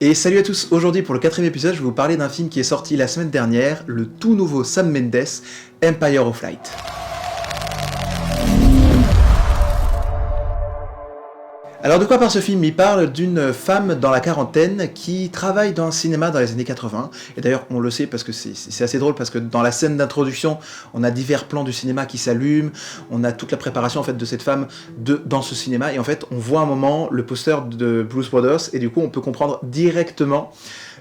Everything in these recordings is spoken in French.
Et salut à tous, aujourd'hui pour le 4ème épisode, je vais vous parler d'un film qui est sorti la semaine dernière, le tout nouveau Sam Mendes, Empire of Light. Alors de quoi parle ce film? Il parle d'une femme dans la quarantaine qui travaille dans un cinéma dans les années 80. Et d'ailleurs on le sait parce que c'est assez drôle parce que dans la scène d'introduction, on a divers plans du cinéma qui s'allument, on a toute la préparation en fait de cette femme dans ce cinéma et en fait on voit un moment le poster de Blues Brothers et du coup on peut comprendre directement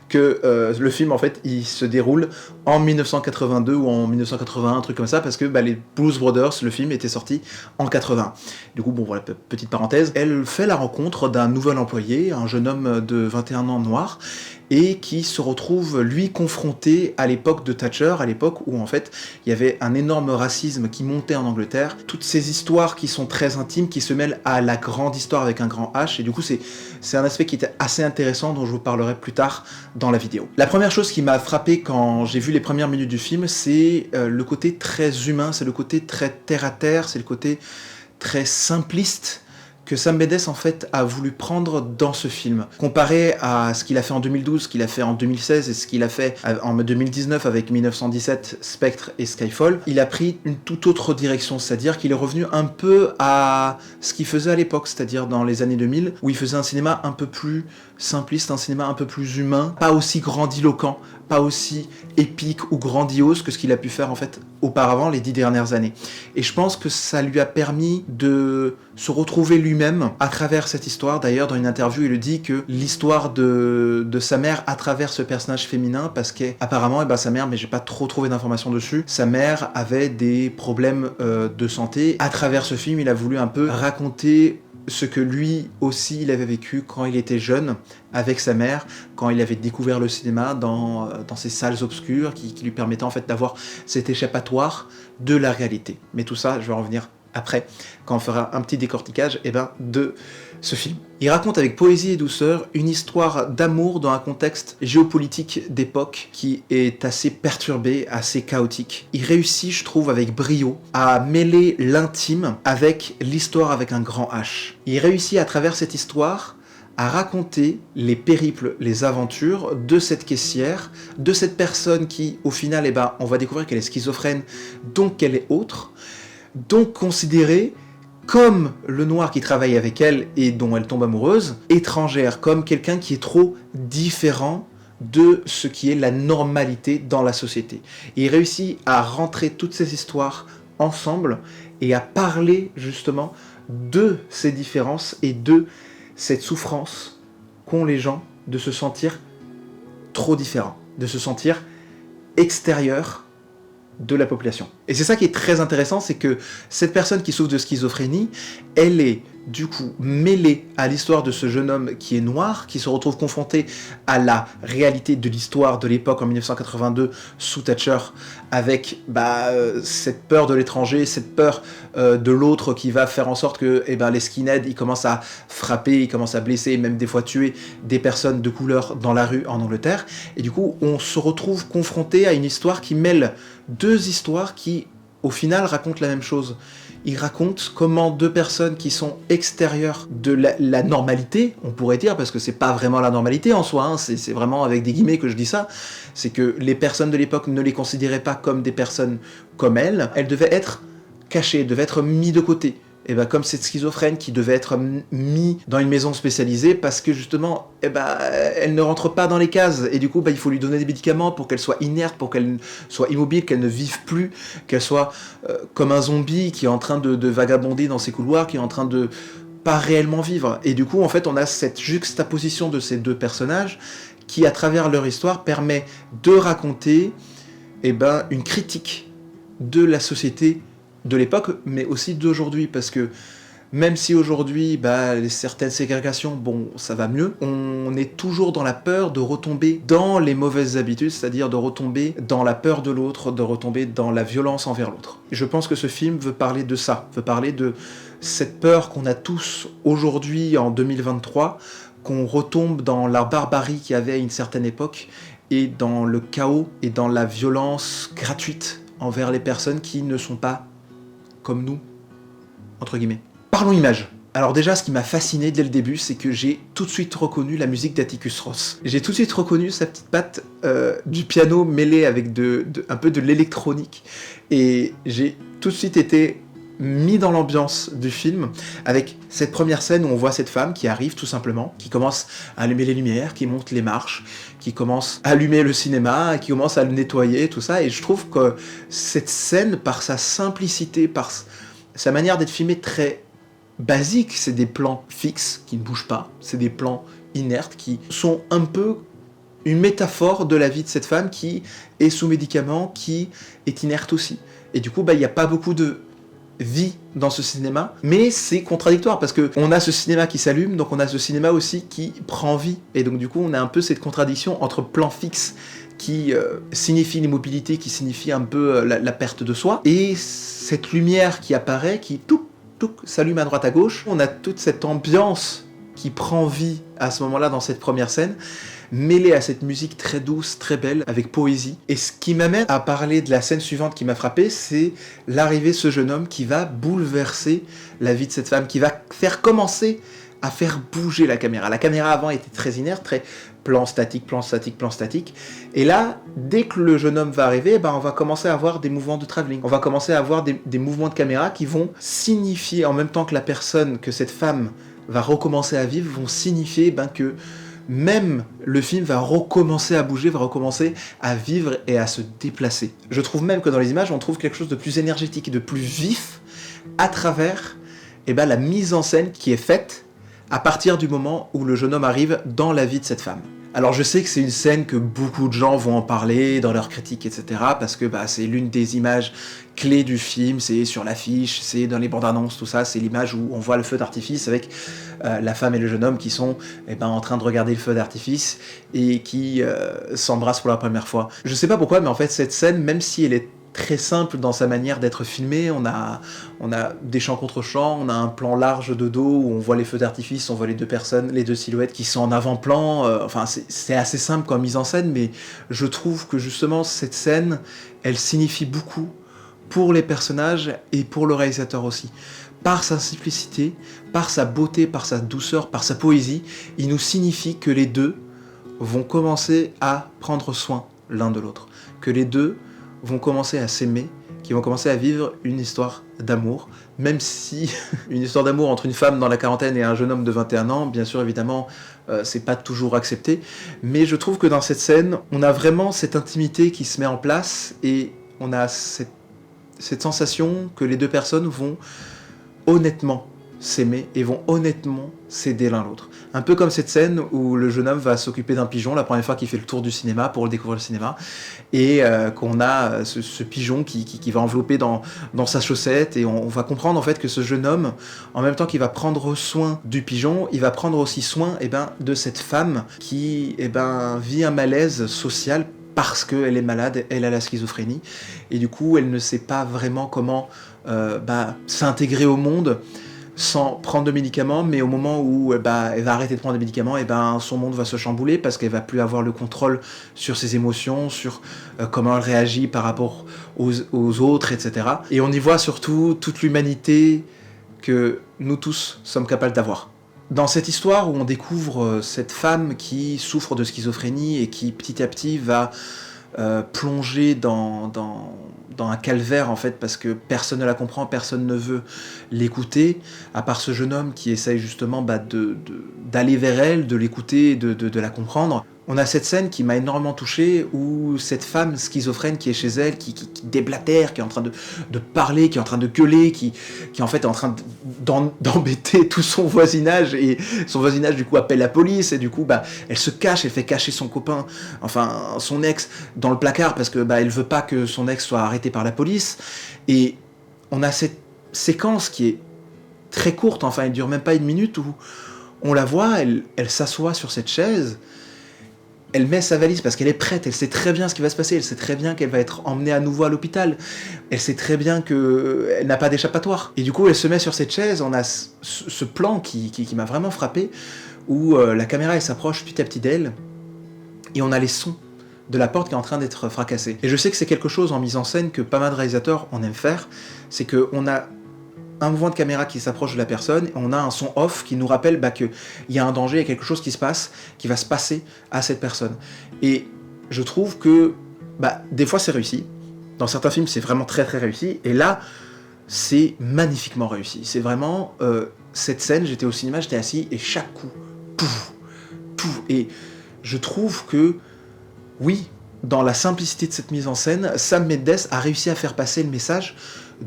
que le film en fait il se déroule en 1982 ou en 1981, un truc comme ça, parce que les Blues Brothers, le film était sorti en 80. Du coup bon voilà, petite parenthèse, elle fait la rencontre d'un nouvel employé, un jeune homme de 21 ans noir, et qui se retrouve lui confronté à l'époque de Thatcher, à l'époque où en fait il y avait un énorme racisme qui montait en Angleterre, toutes ces histoires qui sont très intimes, qui se mêlent à la grande histoire avec un grand H, et du coup c'est un aspect qui était assez intéressant dont je vous parlerai plus tard dans la vidéo. La première chose qui m'a frappé quand j'ai vu les premières minutes du film, c'est le côté très humain, c'est le côté très terre à terre, c'est le côté très simpliste que Sam Mendes en fait a voulu prendre dans ce film. Comparé à ce qu'il a fait en 2012, ce qu'il a fait en 2016 et ce qu'il a fait en 2019 avec 1917, Spectre et Skyfall, il a pris une toute autre direction, c'est-à-dire qu'il est revenu un peu à ce qu'il faisait à l'époque, c'est-à-dire dans les années 2000, où il faisait un cinéma un peu plus simpliste, un cinéma un peu plus humain, pas aussi grandiloquent, pas aussi épique ou grandiose que ce qu'il a pu faire en fait auparavant les 10 dernières années. Et je pense que ça lui a permis de se retrouver lui-même à travers cette histoire. D'ailleurs, dans une interview, il le dit que l'histoire de sa mère à travers ce personnage féminin, parce qu'apparemment, sa mère, mais j'ai pas trop trouvé d'informations dessus, sa mère avait des problèmes de santé. À travers ce film, il a voulu un peu raconter ce que lui aussi il avait vécu quand il était jeune avec sa mère, quand il avait découvert le cinéma dans ces salles obscures qui lui permettaient en fait d'avoir cet échappatoire de la réalité. Mais tout ça, je vais en revenir après, quand on fera un petit décortiquage de ce film. Il raconte avec poésie et douceur une histoire d'amour dans un contexte géopolitique d'époque qui est assez perturbé, assez chaotique. Il réussit, je trouve, avec brio, à mêler l'intime avec l'histoire avec un grand H. Il réussit à travers cette histoire à raconter les périples, les aventures de cette caissière, de cette personne qui, au final, on va découvrir qu'elle est schizophrène, donc qu'elle est autre, donc considérée comme le noir qui travaille avec elle et dont elle tombe amoureuse, étrangère, comme quelqu'un qui est trop différent de ce qui est la normalité dans la société. Et il réussit à rentrer toutes ces histoires ensemble et à parler justement de ces différences et de cette souffrance qu'ont les gens de se sentir trop différents, de se sentir extérieurs de la population. Et c'est ça qui est très intéressant, c'est que cette personne qui souffre de schizophrénie, elle est du coup mêlée à l'histoire de ce jeune homme qui est noir, qui se retrouve confronté à la réalité de l'histoire de l'époque en 1982 sous Thatcher, avec cette peur de l'étranger, cette peur de l'autre qui va faire en sorte que les skinheads ils commencent à frapper, ils commencent à blesser, même des fois tuer des personnes de couleur dans la rue en Angleterre. Et du coup, on se retrouve confronté à une histoire qui mêle deux histoires qui, au final, racontent la même chose. Il raconte comment deux personnes qui sont extérieures de la normalité, on pourrait dire, parce que c'est pas vraiment la normalité en soi, c'est vraiment avec des guillemets que je dis ça, c'est que les personnes de l'époque ne les considéraient pas comme des personnes comme elles devaient être cachées, devaient être mises de côté. Et comme cette schizophrène qui devait être mise dans une maison spécialisée parce que justement, elle ne rentre pas dans les cases. Et du coup, il faut lui donner des médicaments pour qu'elle soit inerte, pour qu'elle soit immobile, qu'elle ne vive plus, qu'elle soit comme un zombie qui est en train de vagabonder dans ses couloirs, qui est en train de pas réellement vivre. Et du coup, en fait, on a cette juxtaposition de ces deux personnages qui, à travers leur histoire, permet de raconter une critique de la société de l'époque, mais aussi d'aujourd'hui, parce que même si aujourd'hui, certaines ségrégations, ça va mieux, on est toujours dans la peur de retomber dans les mauvaises habitudes, c'est-à-dire de retomber dans la peur de l'autre, de retomber dans la violence envers l'autre. Je pense que ce film veut parler de ça, veut parler de cette peur qu'on a tous aujourd'hui, en 2023, qu'on retombe dans la barbarie qu'il y avait à une certaine époque, et dans le chaos, et dans la violence gratuite envers les personnes qui ne sont pas comme nous, entre guillemets. Parlons images. Alors déjà, ce qui m'a fasciné dès le début, c'est que j'ai tout de suite reconnu la musique d'Atticus Ross. J'ai tout de suite reconnu sa petite patte du piano mêlé avec un peu de l'électronique. Et j'ai tout de suite été mis dans l'ambiance du film, avec cette première scène où on voit cette femme qui arrive tout simplement, qui commence à allumer les lumières, qui monte les marches, qui commence à allumer le cinéma, qui commence à le nettoyer, tout ça, et je trouve que cette scène, par sa simplicité, par sa manière d'être filmée très basique, c'est des plans fixes qui ne bougent pas, c'est des plans inertes qui sont un peu une métaphore de la vie de cette femme qui est sous médicaments, qui est inerte aussi. Et du coup, il n'y a pas beaucoup de vie dans ce cinéma, mais c'est contradictoire parce que on a ce cinéma qui s'allume, donc on a ce cinéma aussi qui prend vie, et donc du coup on a un peu cette contradiction entre plan fixe qui signifie l'immobilité, qui signifie un peu la perte de soi, et cette lumière qui apparaît, qui s'allume à droite à gauche. On a toute cette ambiance qui prend vie à ce moment-là dans cette première scène, mêlée à cette musique très douce, très belle, avec poésie. Et ce qui m'amène à parler de la scène suivante qui m'a frappé, c'est l'arrivée de ce jeune homme qui va bouleverser la vie de cette femme, qui va faire commencer à faire bouger la caméra. La caméra avant était très inerte, très plan statique, plan statique, plan statique. Et là, dès que le jeune homme va arriver, on va commencer à avoir des mouvements de travelling. On va commencer à avoir des mouvements de caméra qui vont signifier, en même temps que la personne, que cette femme va recommencer à vivre, vont signifier que même le film va recommencer à bouger, va recommencer à vivre et à se déplacer. Je trouve même que dans les images, on trouve quelque chose de plus énergétique et de plus vif à travers la mise en scène qui est faite à partir du moment où le jeune homme arrive dans la vie de cette femme. Alors je sais que c'est une scène que beaucoup de gens vont en parler dans leurs critiques, etc. parce que c'est l'une des images clés du film, c'est sur l'affiche, c'est dans les bandes annonces, tout ça, c'est l'image où on voit le feu d'artifice avec la femme et le jeune homme qui sont en train de regarder le feu d'artifice et qui s'embrassent pour la première fois. Je sais pas pourquoi, mais en fait cette scène, même si elle est très simple dans sa manière d'être filmée, on a des champs contre champs, on a un plan large de dos où on voit les feux d'artifice, on voit les deux personnes, les deux silhouettes qui sont en avant-plan, c'est assez simple comme mise en scène, mais je trouve que justement cette scène, elle signifie beaucoup pour les personnages et pour le réalisateur aussi. Par sa simplicité, par sa beauté, par sa douceur, par sa poésie, il nous signifie que les deux vont commencer à prendre soin l'un de l'autre, que les deux vont commencer à s'aimer, qui vont commencer à vivre une histoire d'amour, même si une histoire d'amour entre une femme dans la quarantaine et un jeune homme de 21 ans, bien sûr, évidemment, c'est pas toujours accepté, mais je trouve que dans cette scène, on a vraiment cette intimité qui se met en place, et on a cette sensation que les deux personnes vont honnêtement s'aimer et vont honnêtement s'aider l'un l'autre. Un peu comme cette scène où le jeune homme va s'occuper d'un pigeon la première fois qu'il fait le tour du cinéma pour découvrir le cinéma, et qu'on a ce pigeon qui va envelopper dans sa chaussette, et on va comprendre en fait que ce jeune homme, en même temps qu'il va prendre soin du pigeon, il va prendre aussi soin de cette femme qui vit un malaise social parce qu'elle est malade, elle a la schizophrénie, et du coup elle ne sait pas vraiment comment s'intégrer au monde sans prendre de médicaments, mais au moment où elle va arrêter de prendre des médicaments, son monde va se chambouler parce qu'elle va plus avoir le contrôle sur ses émotions, sur comment elle réagit par rapport aux autres, etc. Et on y voit surtout toute l'humanité que nous tous sommes capables d'avoir. Dans cette histoire où on découvre cette femme qui souffre de schizophrénie et qui petit à petit va plonger dans un calvaire en fait, parce que personne ne la comprend, personne ne veut l'écouter, à part ce jeune homme qui essaye justement d'aller vers elle, de l'écouter, de la comprendre. On a cette scène qui m'a énormément touché, où cette femme schizophrène qui est chez elle, qui déblatère, qui est en train de parler, qui est en train de gueuler, qui en fait est en train d'embêter tout son voisinage, et son voisinage du coup appelle la police, et du coup elle se cache, elle fait cacher son copain, enfin son ex, dans le placard, parce que elle veut pas que son ex soit arrêté par la police. Et on a cette séquence qui est très courte, enfin elle dure même pas une minute, où on la voit, elle s'assoit sur cette chaise, elle met sa valise parce qu'elle est prête, elle sait très bien ce qui va se passer, elle sait très bien qu'elle va être emmenée à nouveau à l'hôpital, elle sait très bien qu'elle n'a pas d'échappatoire. Et du coup, elle se met sur cette chaise, on a ce plan qui m'a vraiment frappé, où la caméra elle s'approche petit à petit d'elle, et on a les sons de la porte qui est en train d'être fracassée. Et je sais que c'est quelque chose en mise en scène que pas mal de réalisateurs en aiment faire, c'est qu'on a un mouvement de caméra qui s'approche de la personne, et on a un son off qui nous rappelle qu'il y a un danger, il y a quelque chose qui se passe, qui va se passer à cette personne. Et je trouve que des fois c'est réussi. Dans certains films c'est vraiment très très réussi. Et là c'est magnifiquement réussi. C'est vraiment cette scène, j'étais au cinéma, j'étais assis et chaque coup, pouf, pouf. Et je trouve que oui, dans la simplicité de cette mise en scène, Sam Mendes a réussi à faire passer le message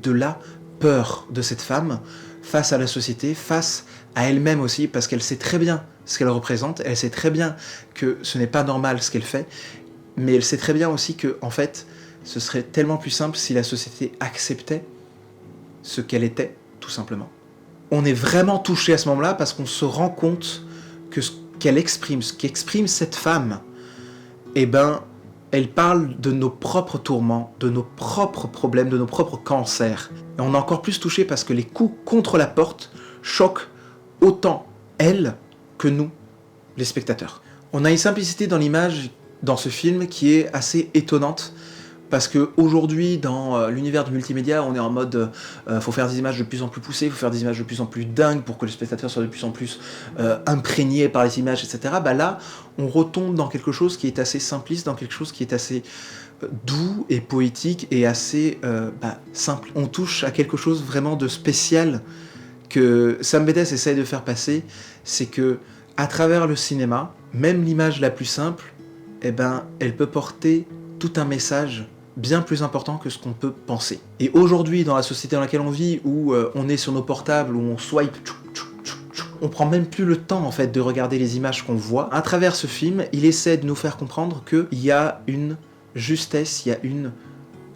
de la peur de cette femme face à la société, face à elle-même aussi, parce qu'elle sait très bien ce qu'elle représente, elle sait très bien que ce n'est pas normal ce qu'elle fait, mais elle sait très bien aussi que, en fait, ce serait tellement plus simple si la société acceptait ce qu'elle était, tout simplement. On est vraiment touché à ce moment-là parce qu'on se rend compte que ce qu'elle exprime, ce qu'exprime cette femme, elle parle de nos propres tourments, de nos propres problèmes, de nos propres cancers. Et on est encore plus touché parce que les coups contre la porte choquent autant elle que nous, les spectateurs. On a une simplicité dans l'image dans ce film qui est assez étonnante parce qu'aujourd'hui, dans l'univers du multimédia, on est en mode faut faire des images de plus en plus poussées, faut faire des images de plus en plus dingues pour que le spectateur soit de plus en plus imprégné par les images, etc. Là, on retombe dans quelque chose qui est assez simpliste, dans quelque chose qui est assez doux et poétique et assez simple. On touche à quelque chose vraiment de spécial que Sam Mendes essaye de faire passer, c'est que à travers le cinéma, même l'image la plus simple, elle peut porter tout un message bien plus important que ce qu'on peut penser. Et aujourd'hui, dans la société dans laquelle on vit, où on est sur nos portables, où on swipe, on prend même plus le temps en fait de regarder les images qu'on voit. À travers ce film, il essaie de nous faire comprendre qu'il y a une justesse, il y a une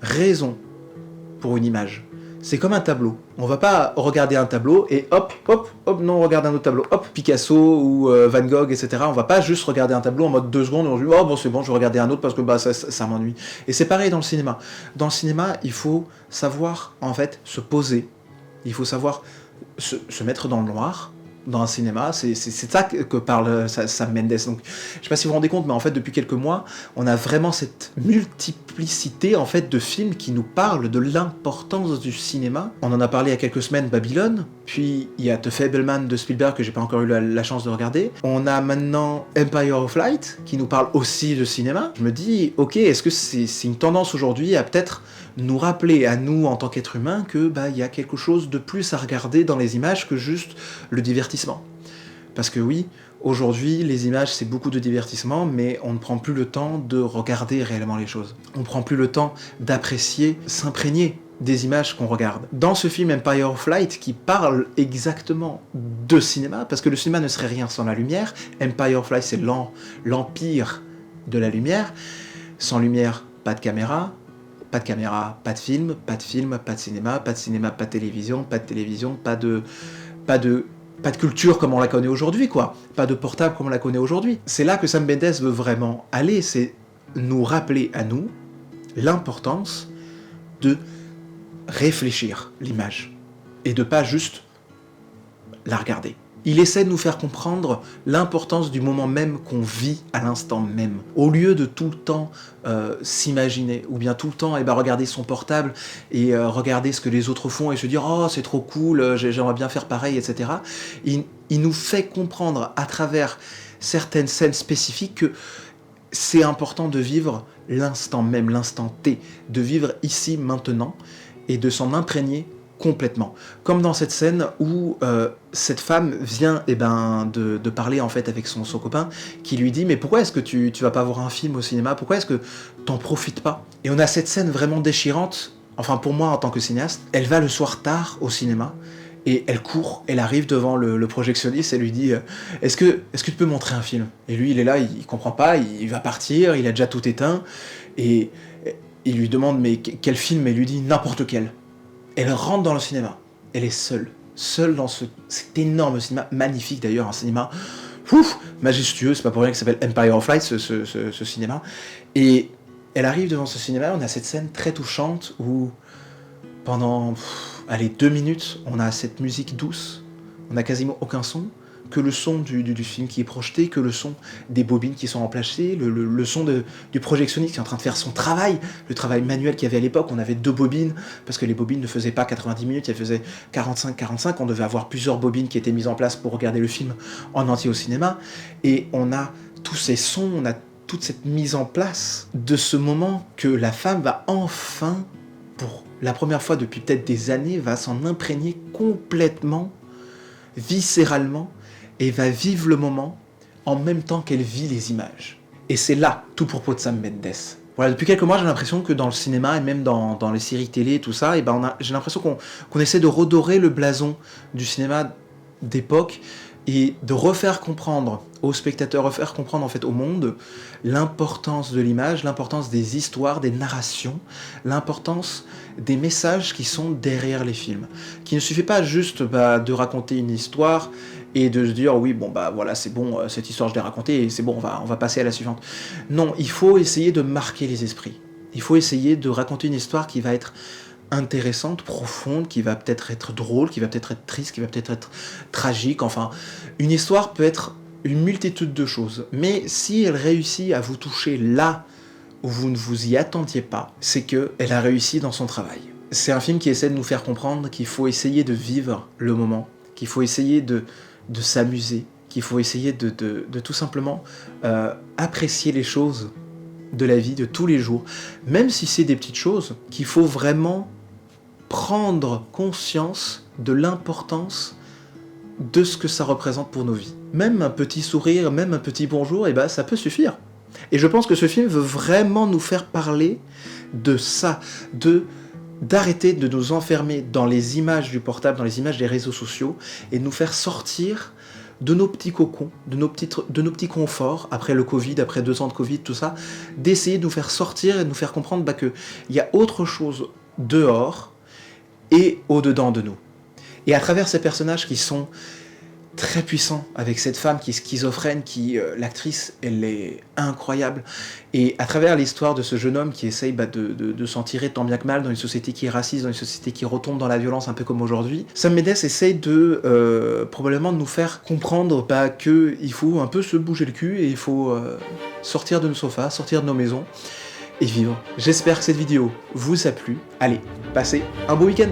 raison pour une image. C'est comme un tableau. On va pas regarder un tableau et hop, non, on regarde un autre tableau. Hop, Picasso ou Van Gogh, etc. On va pas juste regarder un tableau en mode 2 secondes et on se dit oh bon c'est bon, je vais regarder un autre parce que ça m'ennuie. Et c'est pareil dans le cinéma. Dans le cinéma, il faut savoir en fait se poser. Il faut savoir se mettre dans le noir. Dans un cinéma, c'est ça que parle Sam Mendes. Donc, je sais pas si vous vous rendez compte, mais en fait, depuis quelques mois, on a vraiment cette multiplicité en fait de films qui nous parlent de l'importance du cinéma. On en a parlé il y a quelques semaines, Babylone. Puis il y a The Fabelman de Spielberg que j'ai pas encore eu la chance de regarder. On a maintenant Empire of Light qui nous parle aussi de cinéma. Je me dis, ok, est-ce que c'est une tendance aujourd'hui à peut-être nous rappeler à nous en tant qu'êtres humains que y a quelque chose de plus à regarder dans les images que juste le divertissement. Parce que oui, aujourd'hui, les images c'est beaucoup de divertissement, mais on ne prend plus le temps de regarder réellement les choses. On ne prend plus le temps d'apprécier, s'imprégner des images qu'on regarde. Dans ce film Empire of Light, qui parle exactement de cinéma, parce que le cinéma ne serait rien sans la lumière, Empire of Light c'est l'empire de la lumière. Sans lumière, pas de caméra, pas de film, pas de cinéma, pas de télévision, pas de culture comme on la connaît aujourd'hui, quoi. Pas de portable comme on la connaît aujourd'hui. C'est là que Sam Mendes veut vraiment aller, c'est nous rappeler à nous l'importance de réfléchir l'image et de pas juste la regarder. Il essaie de nous faire comprendre l'importance du moment même qu'on vit à l'instant même. Au lieu de tout le temps s'imaginer, ou bien tout le temps regarder son portable et regarder ce que les autres font et se dire « Oh, c'est trop cool, j'aimerais bien faire pareil, etc. » Il nous fait comprendre à travers certaines scènes spécifiques que c'est important de vivre l'instant même, l'instant T, de vivre ici, maintenant, et de s'en imprégner complètement. Comme dans cette scène où cette femme vient de parler en fait avec son copain qui lui dit mais pourquoi est-ce que tu vas pas voir un film au cinéma, pourquoi est-ce que t'en profites pas? Et on a cette scène vraiment déchirante, enfin pour moi en tant que cinéaste, elle va le soir tard au cinéma et elle court, elle arrive devant le projectionniste et lui dit est-ce que tu peux montrer un film? Et lui il est là, il comprend pas, il va partir, il a déjà tout éteint et il lui demande mais quel film? Et il lui dit n'importe quel. Elle rentre dans le cinéma, elle est seule dans cet énorme cinéma, magnifique d'ailleurs, un cinéma majestueux, c'est pas pour rien qu'il s'appelle Empire of Light, ce cinéma. Et elle arrive devant ce cinéma, on a cette scène très touchante où pendant 2 minutes, on a cette musique douce, on n'a quasiment aucun son, que le son du film qui est projeté, que le son des bobines qui sont remplacées, le son du projectionniste qui est en train de faire son travail, le travail manuel qu'il y avait à l'époque. On avait 2 bobines, parce que les bobines ne faisaient pas 90 minutes, elles faisaient 45, on devait avoir plusieurs bobines qui étaient mises en place pour regarder le film en entier au cinéma, et on a tous ces sons, on a toute cette mise en place de ce moment que la femme va enfin, pour la première fois depuis peut-être des années, va s'en imprégner complètement, viscéralement, et va vivre le moment en même temps qu'elle vit les images. Et c'est là tout propos de Sam Mendes. Voilà, depuis quelques mois, j'ai l'impression que dans le cinéma et même dans les séries télé, tout ça, et j'ai l'impression qu'on essaie de redorer le blason du cinéma d'époque et de refaire comprendre aux spectateurs, refaire comprendre en fait au monde l'importance de l'image, l'importance des histoires, des narrations, l'importance des messages qui sont derrière les films. Qu'il ne suffit pas juste de raconter une histoire et de se dire oui bon voilà c'est bon, cette histoire je l'ai racontée et c'est bon, on va passer à la suivante. Non, il faut essayer de marquer les esprits. Il faut essayer de raconter une histoire qui va être intéressante, profonde, qui va peut-être être drôle, qui va peut-être être triste, qui va peut-être être tragique, enfin, une histoire peut être une multitude de choses, mais si elle réussit à vous toucher là où vous ne vous y attendiez pas, c'est qu'elle a réussi dans son travail. C'est un film qui essaie de nous faire comprendre qu'il faut essayer de vivre le moment, qu'il faut essayer de s'amuser, qu'il faut essayer de tout simplement apprécier les choses de la vie de tous les jours, même si c'est des petites choses, qu'il faut vraiment prendre conscience de l'importance de ce que ça représente pour nos vies. Même un petit sourire, même un petit bonjour, ça peut suffire. Et je pense que ce film veut vraiment nous faire parler de ça, d'arrêter de nous enfermer dans les images du portable, dans les images des réseaux sociaux, et de nous faire sortir de nos petits cocons, de nos petits conforts, après le Covid, après 2 ans de Covid, tout ça, d'essayer de nous faire sortir et de nous faire comprendre qu'il y a autre chose dehors et au-dedans de nous. Et à travers ces personnages qui sont très puissants, avec cette femme qui est schizophrène, l'actrice, elle est incroyable, et à travers l'histoire de ce jeune homme qui essaye de s'en tirer tant bien que mal dans une société qui est raciste, dans une société qui retombe dans la violence un peu comme aujourd'hui, Sam Mendes essaye probablement de nous faire comprendre qu'il faut un peu se bouger le cul et il faut sortir de nos sofas, sortir de nos maisons et vivre. J'espère que cette vidéo vous a plu. Allez, passez un beau week-end.